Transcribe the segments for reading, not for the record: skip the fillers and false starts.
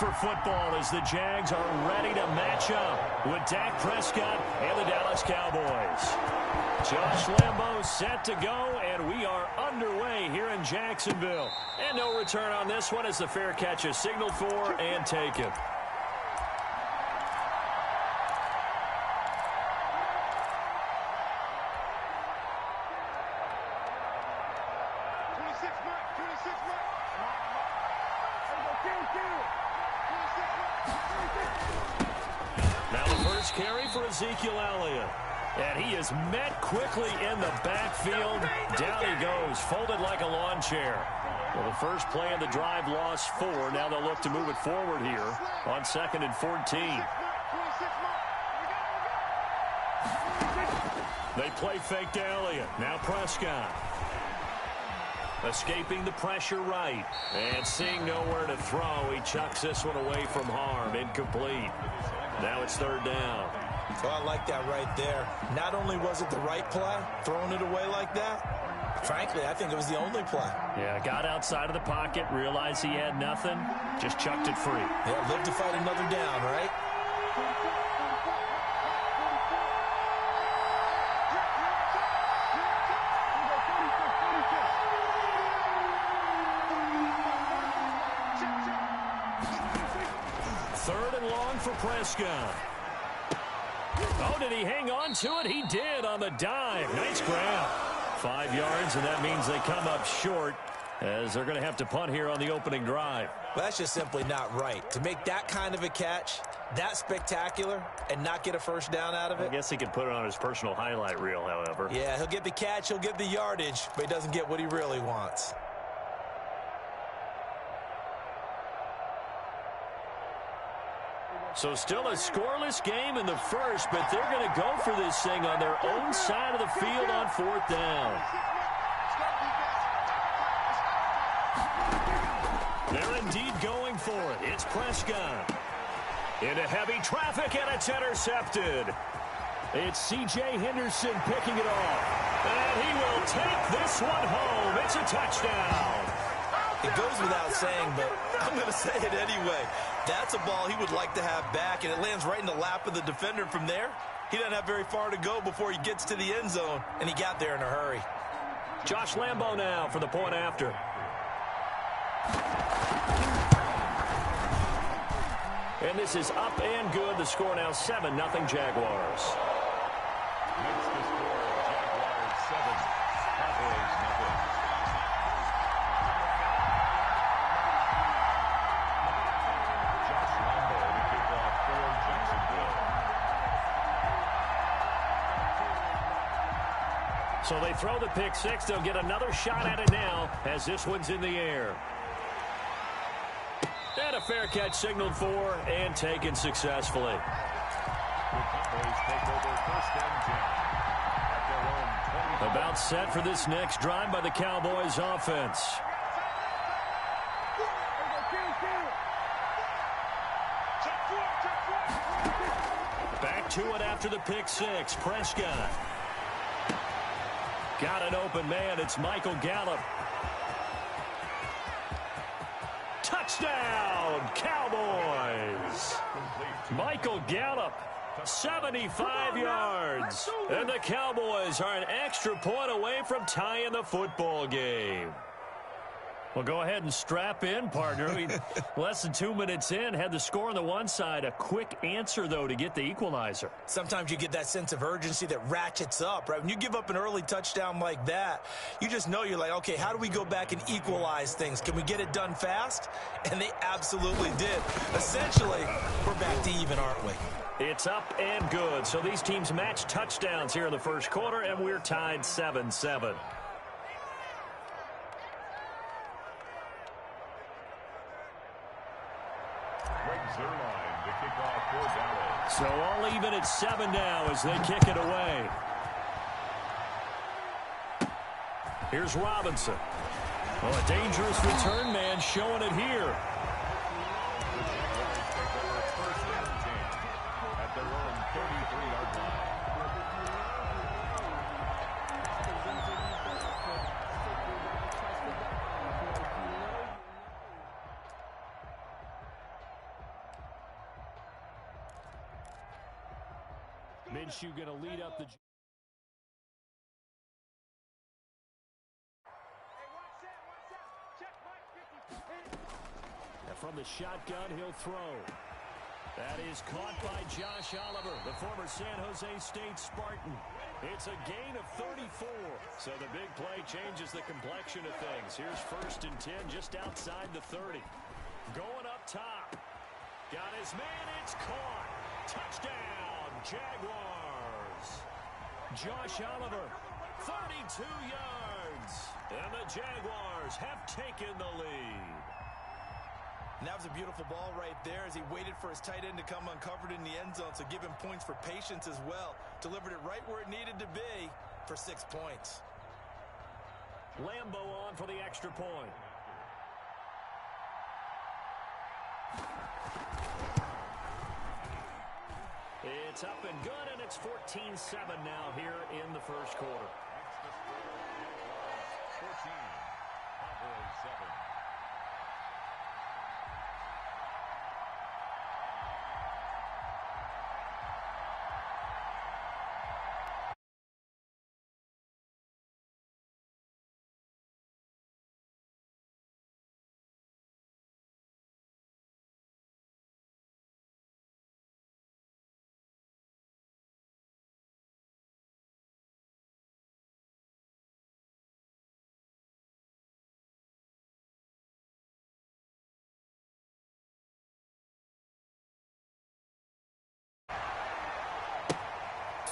for football as the Jags are ready to match up with Dak Prescott and the Dallas Cowboys. Josh Lambo set to go, and we are underway here in Jacksonville. And no return on this one as the fair catch is signaled for and taken. Now the first carry for Ezekiel Elliott. And he is met quickly in the backfield. Down he goes, folded like a lawn chair. Well, the first play of the drive lost 4. Now they'll look to move it forward here on 2nd and 14. They play fake to Elliott. Now Prescott. Escaping the pressure right. And seeing nowhere to throw, he chucks this one away from harm. Incomplete. Now it's 3rd down. Oh, I like that right there. Not only was it the right play, throwing it away like that, frankly, I think it was the only play. Yeah, got outside of the pocket, realized he had nothing, just chucked it free. Yeah, live to fight another down, right? Third and long for Prescott. Oh, did he hang on to it? He did on the dive. Nice grab. 5 yards, and that means they come up short as they're going to have to punt here on the opening drive. Well, that's just simply not right. To make that kind of a catch, that spectacular, and not get a first down out of it. I guess he could put it on his personal highlight reel, however. Yeah, he'll get the catch, he'll get the yardage, but he doesn't get what he really wants. So still a scoreless game in the first, but they're going to go for this thing on their own side of the field on 4th down. They're indeed going for it. It's Prescott. Into heavy traffic, and it's intercepted. It's C.J. Henderson picking it off. And he will take this one home. It's a touchdown. It goes without saying, but I'm going to say it anyway. That's a ball he would like to have back, and it lands right in the lap of the defender from there. He doesn't have very far to go before he gets to the end zone, and he got there in a hurry. Josh Lambo now for the point after. And this is up and good. The score now 7-0 Jaguars. Makes the score Jaguars 7, Cowboys 0. Josh Lambo to kick off for Jacksonville. So they throw the pick six. They'll get another shot at it now as this one's in the air. And a fair catch signaled for and taken successfully. The Cowboys take over 1st and 10 at their own 20. About set for this next drive by the Cowboys offense. Back to it after the pick six. Prescott. Got an open man. It's Michael Gallup. Touchdown, Cowboys. Michael Gallup, 75 yards. And the Cowboys are an extra point away from tying the football game. Well, go ahead and strap in, partner. Less than 2 minutes in, had the score on the one side. A quick answer, though, to get the equalizer. Sometimes you get that sense of urgency that ratchets up, right? When you give up an early touchdown like that, you just know you're like, okay, how do we go back and equalize things? Can we get it done fast? And they absolutely did. Essentially, we're back to even, aren't we? It's up and good. So these teams match touchdowns here in the first quarter, and we're tied 7-7. So all even at 7 now as they kick it away. Here's Robinson. Well, a dangerous return man showing it here. At their own 33-yard line. Minshew going to lead up the... And from the shotgun, he'll throw. That is caught by Josh Oliver, the former San Jose State Spartan. It's a gain of 34. So the big play changes the complexion of things. Here's 1st and 10 just outside the 30. Going up top. Got his man. It's caught. Touchdown, Jaguars. Josh Oliver, 32 yards. And the Jaguars have taken the lead. And that was a beautiful ball right there as he waited for his tight end to come uncovered in the end zone. So give him points for patience as well. Delivered it right where it needed to be for 6 points. Lambo on for the extra point. It's up and good, and it's 14-7 now here in the first quarter. 14, Cowboys 7.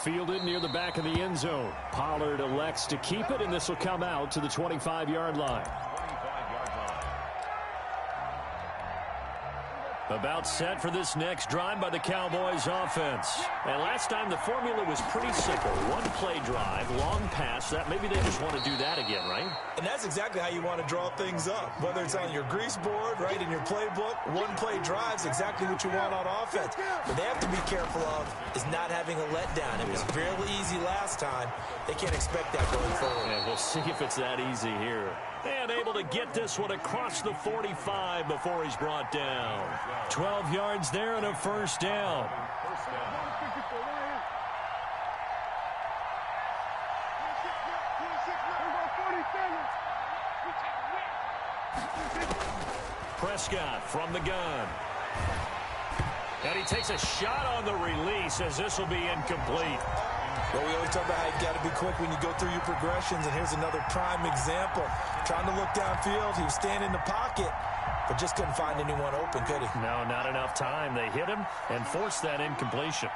Fielded near the back of the end zone. Pollard elects to keep it, and this will come out to the 25-yard line. About set for this next drive by the Cowboys offense. And last time the formula was pretty simple. One play drive, long pass. That maybe they just want to do that again, right? And that's exactly how you want to draw things up. Whether it's on your grease board, right, in your playbook, one play drive's exactly what you want on offense. What they have to be careful of is not having a letdown. It was fairly easy last time. They can't expect that going forward. And we'll see if it's that easy here. And able to get this one across the 45 before he's brought down. 12 yards there and a first down. Prescott from the gun. And he takes a shot on the release as this will be incomplete. Well, we always talk about how you got to be quick when you go through your progressions, and here's another prime example. Trying to look downfield, he was standing in the pocket, but just couldn't find anyone open, could he? No, not enough time. They hit him and forced that incompletion.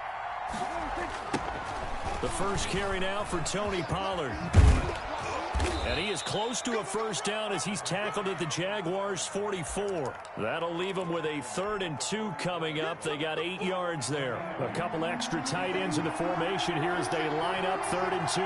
The first carry now for Tony Pollard. And he is close to a first down as he's tackled at the Jaguars' 44. That'll leave him with a 3rd and 2 coming up. They got 8 yards there. A couple extra tight ends in the formation here as they line up 3rd and 2.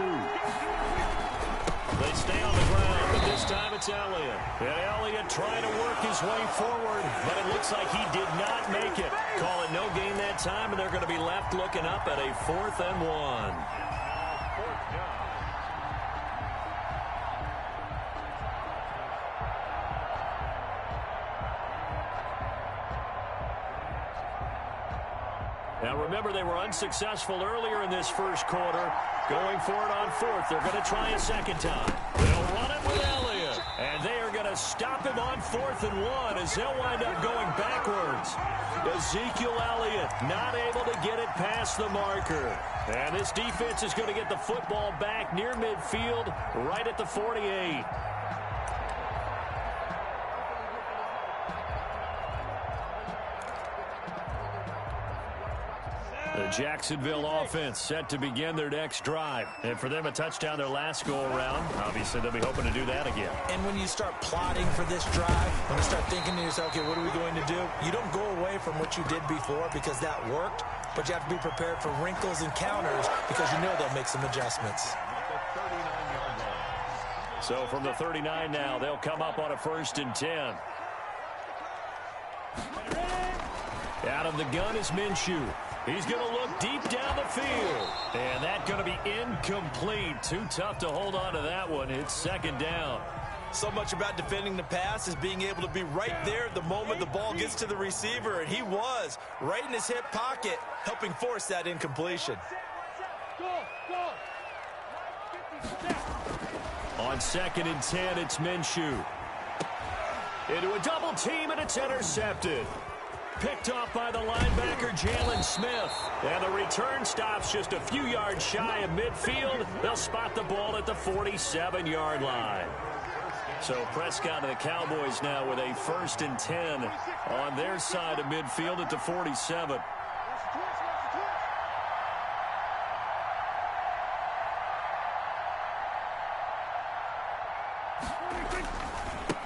They stay on the ground, but this time it's Elliott. And Elliott trying to work his way forward, but it looks like he did not make it. Call it no gain that time, and they're going to be left looking up at a 4th and 1. Now remember, they were unsuccessful earlier in this first quarter. Going for it on 4th. They're going to try a second time. They'll run it with Elliott. And they are going to stop him on 4th and 1 as they'll wind up going backwards. Ezekiel Elliott not able to get it past the marker. And this defense is going to get the football back near midfield, right at the 48. The Jacksonville offense set to begin their next drive. And for them, a touchdown their last go-around. Obviously, they'll be hoping to do that again. And when you start plotting for this drive, when you start thinking to yourself, okay, what are we going to do? You don't go away from what you did before because that worked, but you have to be prepared for wrinkles and counters because you know they'll make some adjustments. So from the 39 now, they'll come up on a 1st and 10. Out of the gun is Minshew. He's going to look deep down the field. And that's going to be incomplete. Too tough to hold on to that one. It's 2nd down. So much about defending the pass is being able to be right there at the moment the ball gets to the receiver. And he was right in his hip pocket, helping force that incompletion. On 2nd and 10, it's Minshew. Into a double team, and it's intercepted. Picked off by the linebacker, Jalen Smith. And the return stops just a few yards shy of midfield. They'll spot the ball at the 47-yard line. So Prescott and the Cowboys now with a 1st and 10 on their side of midfield at the 47.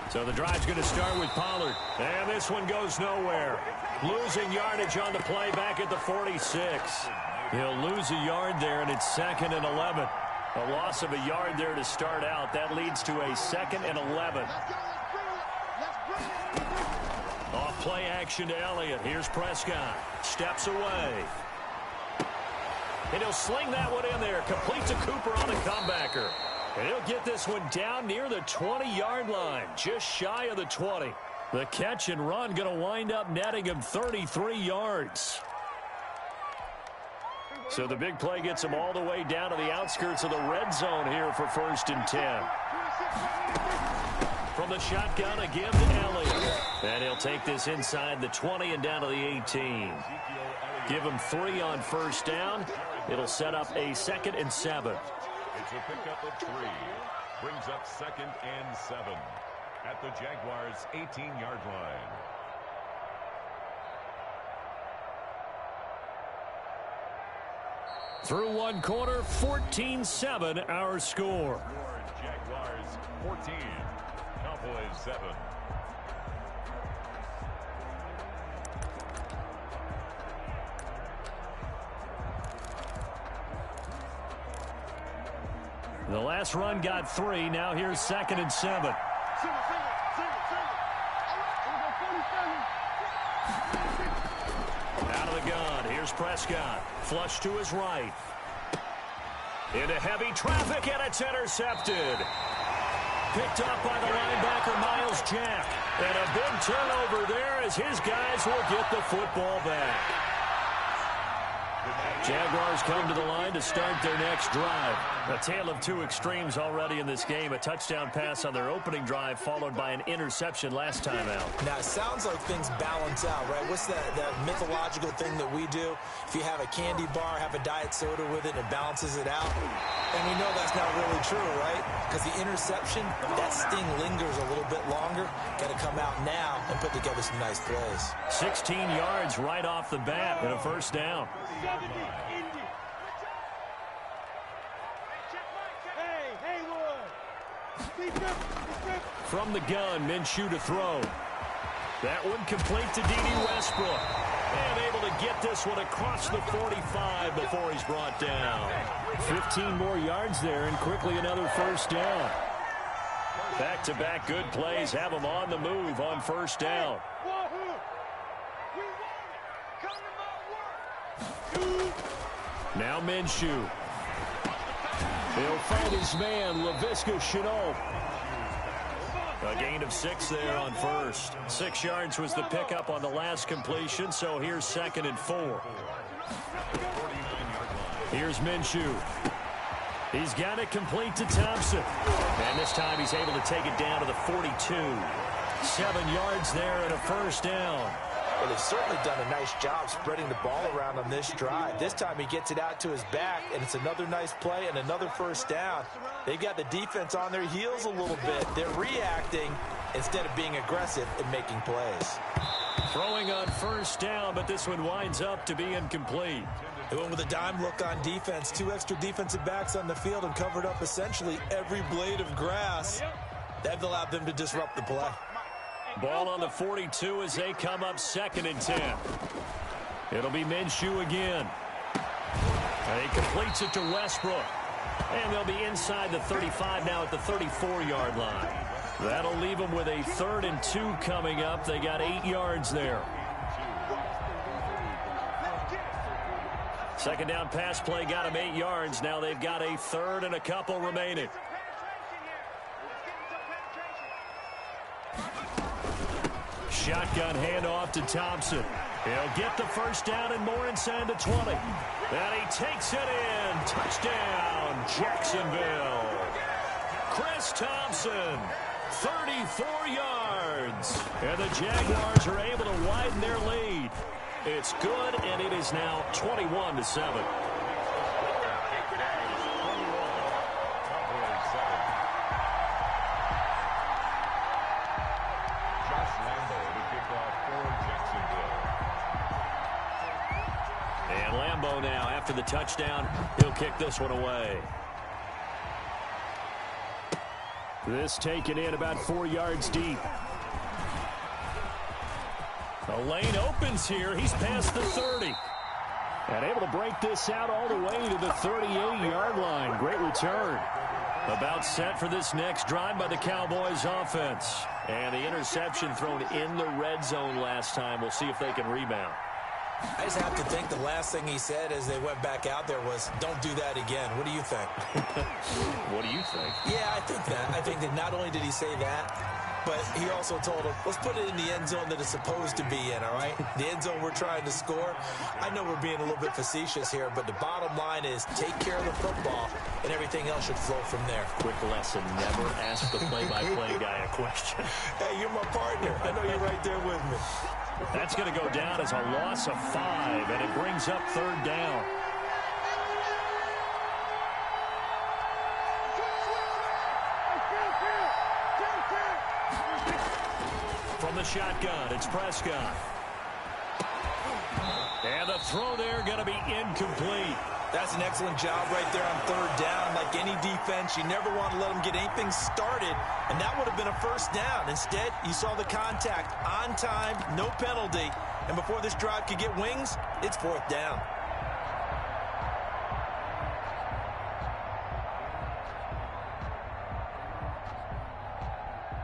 So the drive's going to start with Pollard. And this one goes nowhere. Losing yardage on the play back at the 46. He'll lose a yard there, and it's 2nd and 11. A loss of a yard there to start out. That leads to a 2nd and 11. Off play action to Elliott. Here's Prescott. Steps away. And he'll sling that one in there. Complete to Cooper on the comebacker. And he'll get this one down near the 20-yard line. Just shy of the 20. The catch and run going to wind up netting him 33 yards. So the big play gets him all the way down to the outskirts of the red zone here for 1st and 10. From the shotgun again to Elliott. And he'll take this inside the 20 and down to the 18. Give him 3 on 1st down. It'll set up a 2nd and 7. It's a pickup of 3. Brings up 2nd and 7 at the Jaguars' 18-yard line. Through one quarter, 14-7 our score. Jaguars 14, Cowboys 7. The last run got 3. Now here's 2nd and 7. Out of the gun. Here's Prescott. Flush to his right. Into heavy traffic, and it's intercepted. Picked up by the linebacker, Miles Jack. And a big turnover there as his guys will get the football back. Jaguars come to the line to start their next drive. A tale of two extremes already in this game. A touchdown pass on their opening drive followed by an interception last time out. Now, it sounds like things balance out, right? What's that mythological thing that we do? If you have a candy bar, have a diet soda with it, it balances it out. And we know that's not really true, right? Because the interception, that sting lingers a little bit longer. Got to come out now and put together some nice plays. 16 yards right off the bat and a 1st down. From the gun, Minshew to throw. That one complete to D.D. Westbrook. And able to get this one across the 45 before he's brought down. 15 more yards there and quickly another 1st down. Back-to-back good plays have him on the move on 1st down. Now Minshew. He'll find his man, Laviska Shenault. A gain of 6 there on 1st. 6 yards was the pickup on the last completion, so here's 2nd and 4. Here's Minshew. He's got it complete to Thompson. And this time he's able to take it down to the 42. 7 yards there and a 1st down. Well, they've certainly done a nice job spreading the ball around on this drive. This time he gets it out to his back, and it's another nice play and another 1st down. They've got the defense on their heels a little bit. They're reacting instead of being aggressive and making plays. Throwing on 1st down, but this one winds up to be incomplete. They went with a dime look on defense. 2 extra defensive backs on the field and covered up essentially every blade of grass. That allowed them to disrupt the play. Ball on the 42 as they come up 2nd and 10. It'll be Minshew again. And he completes it to Westbrook. And they'll be inside the 35 now at the 34-yard line. That'll leave them with a 3rd and 2 coming up. They got 8 yards there. 2nd down pass play got them 8 yards. Now they've got a 3rd and a couple remaining. Shotgun handoff to Thompson. He'll get the first down and more inside the 20. And he takes it in. Touchdown, Jacksonville. Chris Thompson, 34 yards. And the Jaguars are able to widen their lead. It's good, and it is now 21-7. And Lambeau now, after the touchdown, he'll kick this one away. This taken in about 4 yards deep. The lane opens here. He's past the 30. And able to break this out all the way to the 38-yard line. Great return. About set for this next drive by the Cowboys offense. And the interception thrown in the red zone last time. We'll see if they can rebound. I just have to think the last thing he said as they went back out there was, don't do that again. What do you think? What do you think? Yeah, I think that. I think that not only did he say that, but he also told him, let's put it in the end zone that it's supposed to be in, all right? The end zone we're trying to score. I know we're being a little bit facetious here, but the bottom line is take care of the football, and everything else should flow from there. Quick lesson, never ask the play-by-play guy a question. Hey, you're my partner. I know you're right there with me. That's going to go down as a loss of 5, and it brings up third down. From the shotgun, it's Prescott. And the throw there going to be incomplete. That's an excellent job right there on third down. Like any defense, you never want to let them get anything started, and that would have been a first down. Instead, you saw the contact on time, no penalty, and before this drive could get wings, it's fourth down.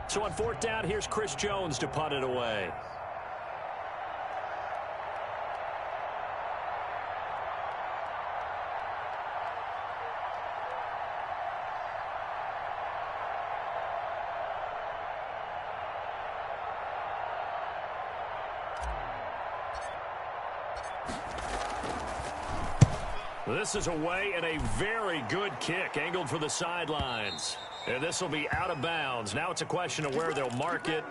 So on fourth down, here's Chris Jones to punt it away. This is away and a very good kick angled for the sidelines. And this will be out of bounds. Now it's a question of where they'll mark it.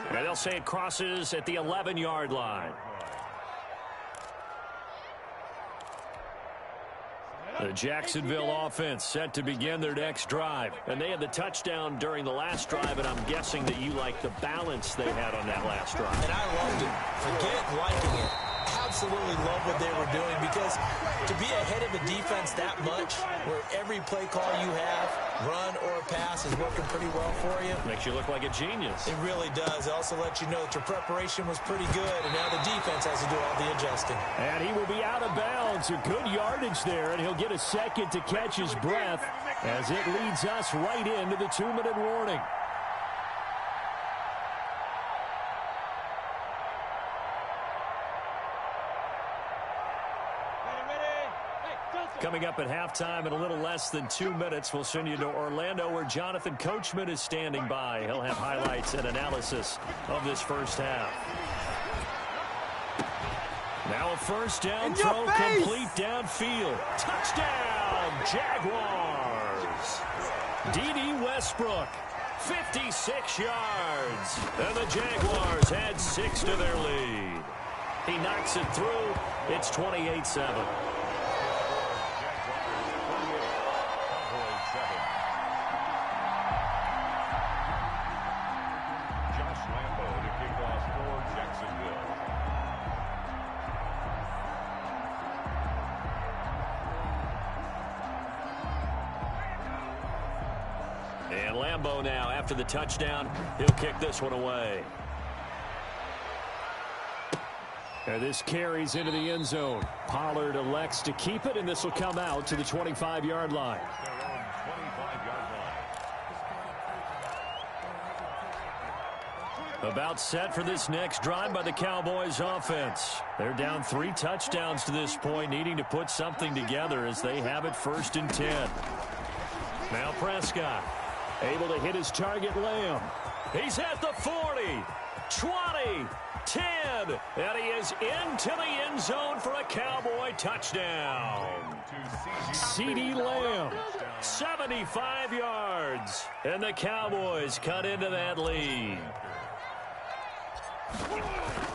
And they'll say it crosses at the 11-yard line. The Jacksonville offense set to begin their next drive. And they had the touchdown during the last drive, and I'm guessing that you like the balance they had on that last drive. And I loved it. Forget liking it. Absolutely love what they were doing, because to be ahead of a defense that much, where every play call you have, run or pass, is working pretty well for you. Makes you look like a genius. It really does. It also lets you know that your preparation was pretty good, and now the defense has to do all the adjusting. And he will be out of bounds. A good yardage there, and he'll get a second to catch his breath as it leads us right into the 2-minute warning. Coming up at halftime in a little less than 2 minutes, we'll send you to Orlando, where Jonathan Coachman is standing by. He'll have highlights and analysis of this first half. Now a first down throw complete downfield. Touchdown, Jaguars. D.D. Westbrook, 56 yards. And the Jaguars add 6 to their lead. He knocks it through. It's 28-7. And Lambeau now, after the touchdown, he'll kick this one away. And this carries into the end zone. Pollard elects to keep it, and this will come out to the 25-yard line. About set for this next drive by the Cowboys offense. They're down 3 touchdowns to this point, needing to put something together as they have it 1st and 10. Now Prescott able to hit his target, Lamb. He's at the 40, 20, 10, and he is into the end zone for a Cowboy touchdown. CeeDee Lamb, 75 yards, and the Cowboys cut into that lead.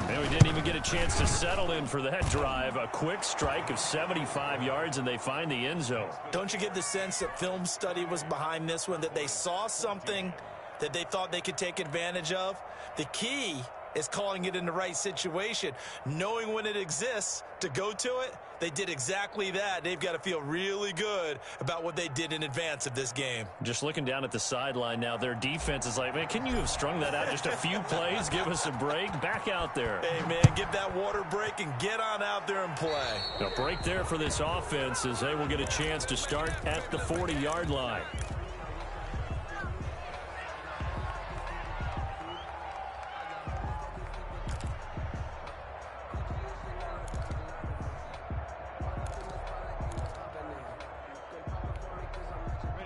And we didn't even get a chance to settle in for that drive. A quick strike of 75 yards, and they find the end zone. Don't you get the sense that film study was behind this one, that they saw something that they thought they could take advantage of? The key is calling it in the right situation, knowing when it exists to go to it. They did exactly that. They've got to feel really good about what they did in advance of this game. Just looking down at the sideline now, their defense is like, man, can you have strung that out just a few plays? Give us a break. Back out there. Hey, man, give that water break and get on out there and play. A break there for this offense as they will get a chance to start at the 40-yard line.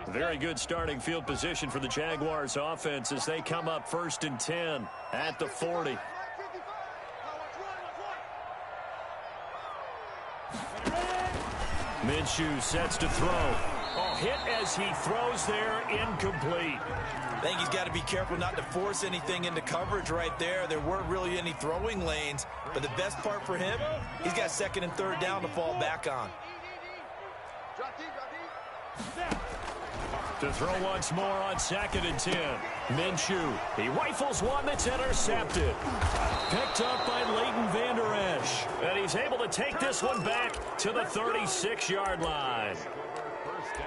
Very good starting field position for the Jaguars offense as they come up 1st and 10 at the 40. Minshew sets to throw. Hit as he throws there, incomplete. I think he's got to be careful not to force anything into coverage right there. There weren't really any throwing lanes, but the best part for him, he's got 2nd and 3rd down to fall back on. To throw once more on 2nd and 10. Minshew, he rifles one that's intercepted. Picked up by Leighton Vander Esch. And he's able to take this one back to the 36-yard line.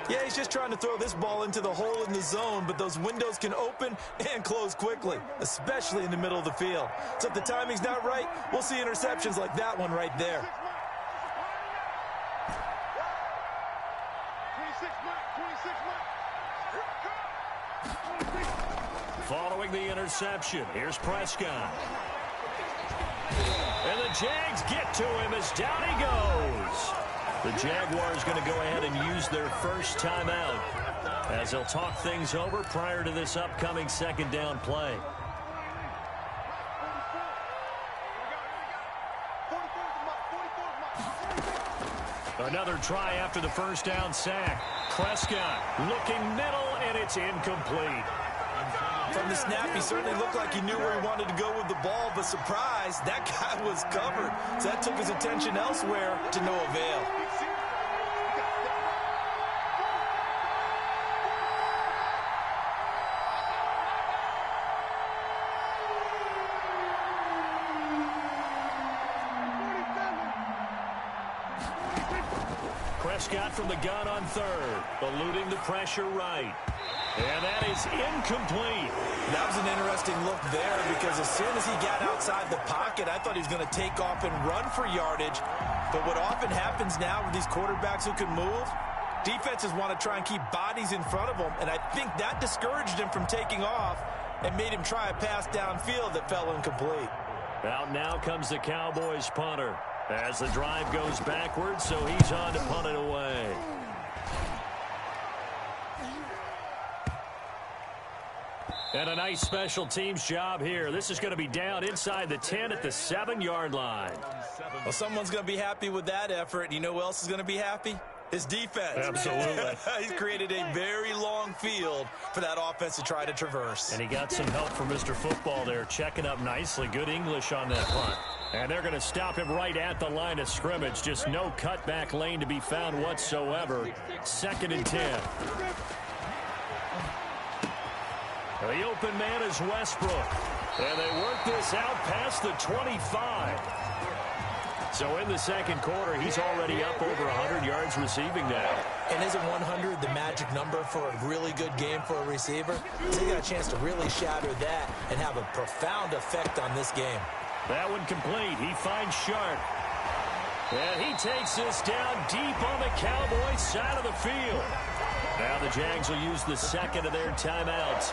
Yeah, he's just trying to throw this ball into the hole in the zone, but those windows can open and close quickly, especially in the middle of the field. So if the timing's not right, we'll see interceptions like that one right there. Following the interception, here's Prescott. And the Jags get to him as down he goes. The Jaguars going to go ahead and use their first timeout as they'll talk things over prior to this upcoming 2nd down play. Another try after the 1st down sack. Prescott looking middle, and it's incomplete. From the snap, he certainly looked like he knew where he wanted to go with the ball, but surprise, that guy was covered. So that took his attention elsewhere to no avail. Prescott from the gun on 3rd, eluding the pressure right. And that is incomplete. That was an interesting look there because as soon as he got outside the pocket, I thought he was going to take off and run for yardage. But what often happens now with these quarterbacks who can move, defenses want to try and keep bodies in front of them, and I think that discouraged him from taking off and made him try a pass downfield that fell incomplete. Out now comes the Cowboys punter as the drive goes backwards, so he's on to punt it away. And a nice special teams job here. This is going to be down inside the 10 at the 7-yard line. Well, someone's going to be happy with that effort. You know who else is going to be happy? His defense. Absolutely. He's created a very long field for that offense to try to traverse. And he got some help from Mr. Football there, checking up nicely. Good English on that punt. And they're going to stop him right at the line of scrimmage. Just no cutback lane to be found whatsoever. 2nd and 10. The open man is Westbrook. And they work this out past the 25. So in the 2nd quarter, he's already up over 100 yards receiving now. And isn't 100 the magic number for a really good game for a receiver? So he got a chance to really shatter that and have a profound effect on this game. That one complete. He finds Sharp. And he takes this down deep on the Cowboys side of the field. Now the Jags will use the 2nd of their timeouts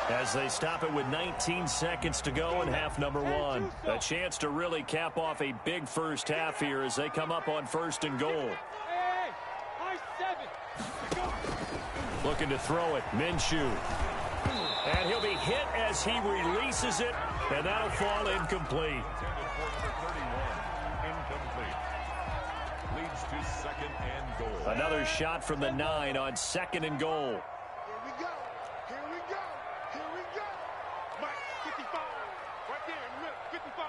as they stop it with 19 seconds to go in half number 1. A chance to really cap off a big first half here as they come up on 1st and goal. Looking to throw it. Minshew. And he'll be hit as he releases it, and that'll fall incomplete. Intended for number 31. Incomplete. Leads to second and goal. Another shot from the 9 on second and goal. Here we go. Here we go. Here we go. Mike, 55. Right there in the middle. 55.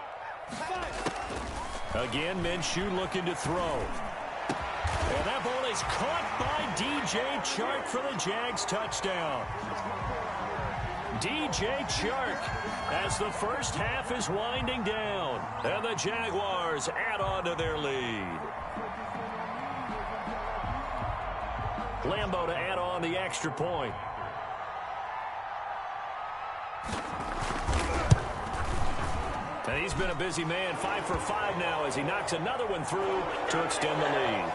Again, Minshew looking to throw. And that ball is caught by DJ Chark for the Jags touchdown. DJ Chark as the first half is winding down. And the Jaguars add on to their lead. Lambeau to add on the extra point. And he's been a busy man, 5 for 5 now as he knocks another one through to extend the lead.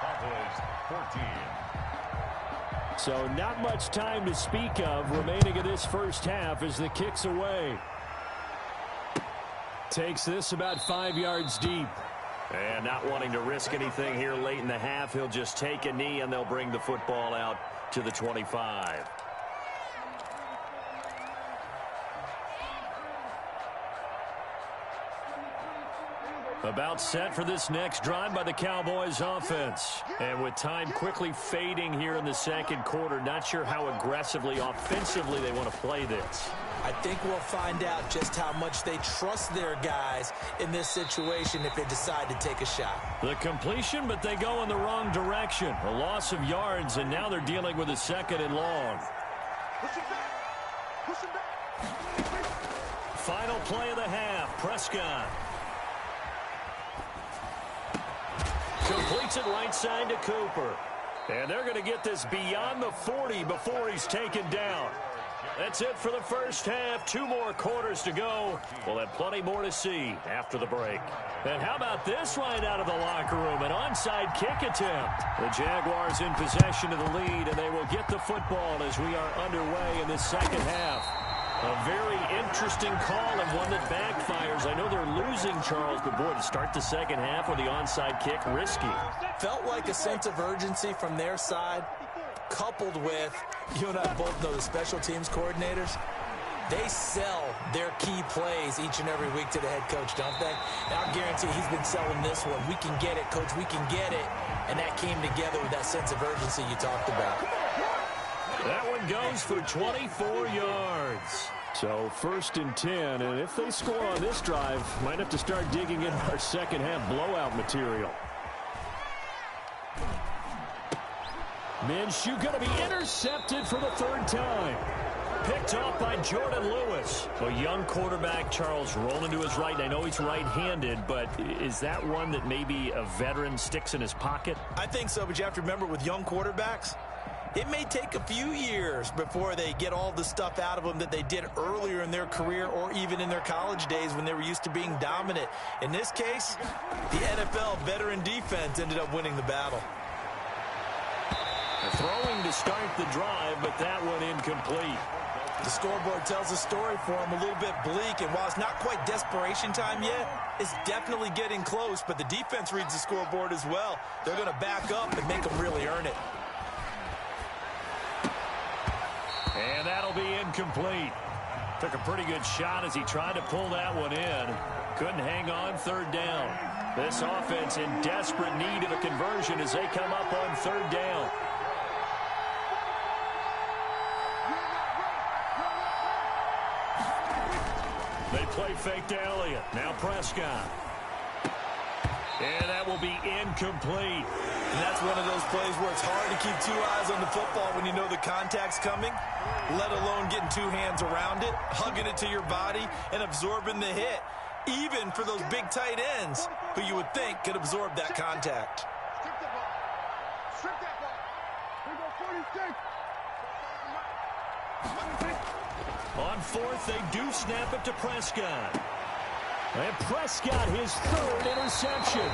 Cowboys 14. So not much time to speak of remaining in this first half as the kick's away. Takes this about 5 yards deep. And not wanting to risk anything here late in the half, he'll just take a knee and they'll bring the football out to the 25. About set for this next drive by the Cowboys offense. And with time quickly fading here in the second quarter, not sure how aggressively, offensively they want to play this. I think we'll find out just how much they trust their guys in this situation if they decide to take a shot. The completion, but they go in the wrong direction. A loss of yards, and now they're dealing with a second and long. Push it back. Push it back. Final play of the half, Prescott. Completes it right side to Cooper. And they're going to get this beyond the 40 before he's taken down. That's it for the first half. 2 more quarters to go. We'll have plenty more to see after the break. And how about this right out of the locker room? An onside kick attempt. The Jaguars in possession of the lead, and they will get the football as we are underway in the second half. A very interesting call and one that backfires. I know they're losing, Charles, but boy, to start the second half with the onside kick, risky. Felt like a sense of urgency from their side, coupled with, you and I both know the special teams coordinators, they sell their key plays each and every week to the head coach, don't they? And I'll guarantee he's been selling this one. We can get it, coach, we can get it. And that came together with that sense of urgency you talked about. That one goes for 24 yards. So 1st and 10, and if they score on this drive, might have to start digging in our second half blowout material. Minshew going to be intercepted for the 3rd time. Picked off by Jordan Lewis. A young quarterback, Charles, rolling to his right. I know he's right-handed, but is that one that maybe a veteran sticks in his pocket? I think so, but you have to remember with young quarterbacks, it may take a few years before they get all the stuff out of them that they did earlier in their career or even in their college days when they were used to being dominant. In this case, the NFL veteran defense ended up winning the battle. Throwing to start the drive, but that one incomplete. The scoreboard tells a story for him, a little bit bleak, and while it's not quite desperation time yet, it's definitely getting close, but the defense reads the scoreboard as well. They're going to back up and make them really earn it. And that'll be incomplete. Took a pretty good shot as he tried to pull that one in. Couldn't hang on 3rd down. This offense in desperate need of a conversion as they come up on 3rd down. They play fake to Elliott. Now Prescott. And that will be incomplete. And that's one of those plays where it's hard to keep 2 eyes on the football when you know the contact's coming, let alone getting 2 hands around it, hugging it to your body, and absorbing the hit, even for those big tight ends who you would think could absorb that contact. Strip that ball. Strip that ball. Here we go, 46. On 4th, they do snap it to Prescott. And Prescott, his 3rd interception.